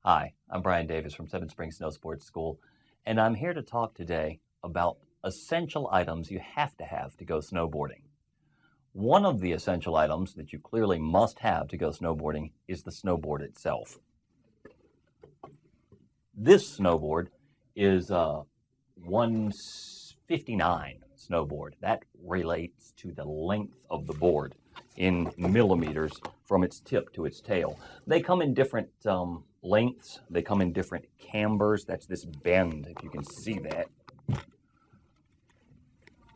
Hi, I'm Brian Davis from Seven Springs Snow Sports School, and I'm here to talk today about essential items you have to go snowboarding. One of the essential items that you clearly must have to go snowboarding is the snowboard itself. This snowboard is a 159 snowboard. That relates to the length of the board in millimeters from its tip to its tail. They come in different lengths. They come in different cambers. That's this bend, if you can see that.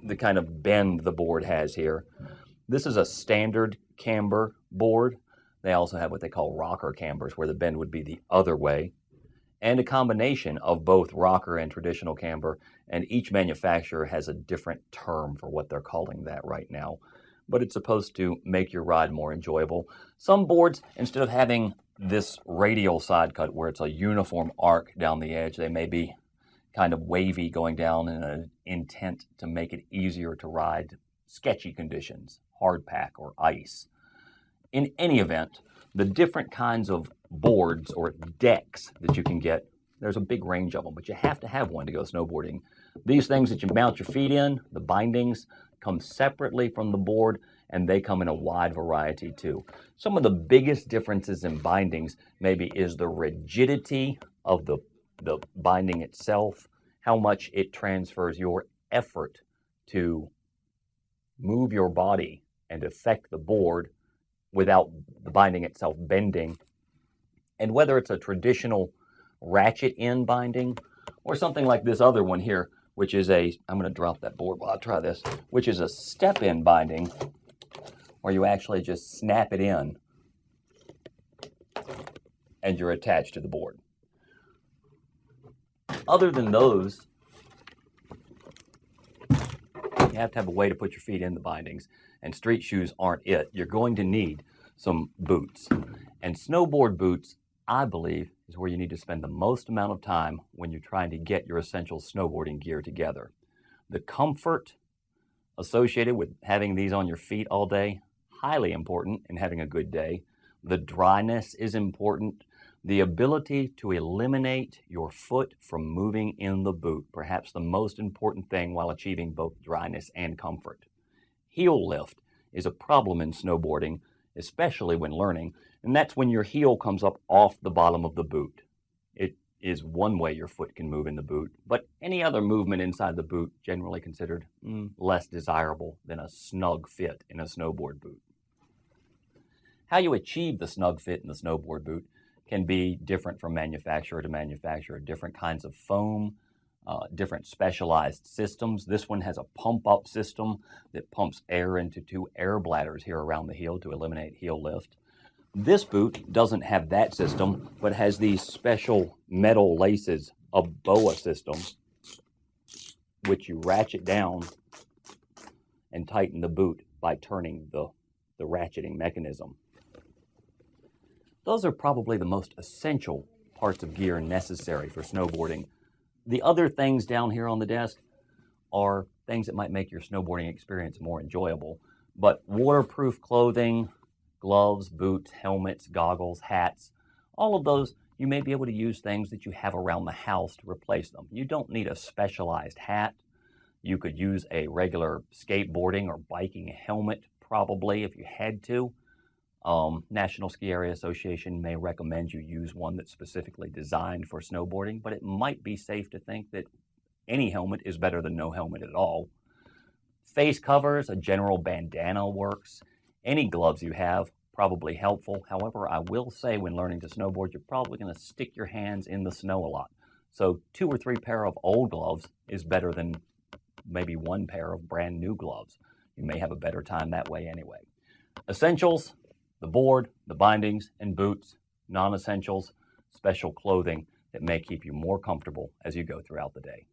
The kind of bend the board has here. This is a standard camber board. They also have what they call rocker cambers, where the bend would be the other way, and a combination of both rocker and traditional camber, and each manufacturer has a different term for what they're calling that right now. But it's supposed to make your ride more enjoyable. Some boards, instead of having this radial side cut where it's a uniform arc down the edge, they may be kind of wavy going down in an intent to make it easier to ride sketchy conditions, hard pack or ice. In any event, the different kinds of boards or decks that you can get, there's a big range of them, but you have to have one to go snowboarding. These things that you mount your feet in, the bindings, come separately from the board, and they come in a wide variety too. Some of the biggest differences in bindings maybe is the rigidity of the binding itself, how much it transfers your effort to move your body and affect the board without the binding itself bending, and whether it's a traditional ratchet end binding or something like this other one here, which is I'm going to drop that board while I try this, which is a step in binding where you actually just snap it in and you're attached to the board. Other than those, you have to have a way to put your feet in the bindings, and street shoes aren't it. You're going to need some boots. And snowboard boots, I believe, is where you need to spend the most amount of time when you're trying to get your essential snowboarding gear together. The comfort associated with having these on your feet all day, highly important in having a good day. The dryness is important. The ability to eliminate your foot from moving in the boot, perhaps the most important thing while achieving both dryness and comfort. Heel lift is a problem in snowboarding, especially when learning, and that's when your heel comes up off the bottom of the boot. It is one way your foot can move in the boot, but any other movement inside the boot generally considered less desirable than a snug fit in a snowboard boot. How you achieve the snug fit in the snowboard boot can be different from manufacturer to manufacturer. Different kinds of foam, different specialized systems. This one has a pump-up system that pumps air into two air bladders here around the heel to eliminate heel lift. This boot doesn't have that system, but has these special metal laces, a BOA system, which you ratchet down and tighten the boot by turning the ratcheting mechanism. Those are probably the most essential parts of gear necessary for snowboarding. The other things down here on the desk are things that might make your snowboarding experience more enjoyable. But waterproof clothing, gloves, boots, helmets, goggles, hats, all of those, you may be able to use things that you have around the house to replace them. You don't need a specialized hat. You could use a regular skateboarding or biking helmet probably if you had to. National Ski Area Association may recommend you use one that's specifically designed for snowboarding, but it might be safe to think that any helmet is better than no helmet at all. Face covers, a general bandana works. Any gloves you have, probably helpful. However, I will say when learning to snowboard, you're probably going to stick your hands in the snow a lot. So 2 or 3 pair of old gloves is better than maybe 1 pair of brand new gloves. You may have a better time that way anyway. Essentials: the board, the bindings, and boots. Non-essentials: special clothing that may keep you more comfortable as you go throughout the day.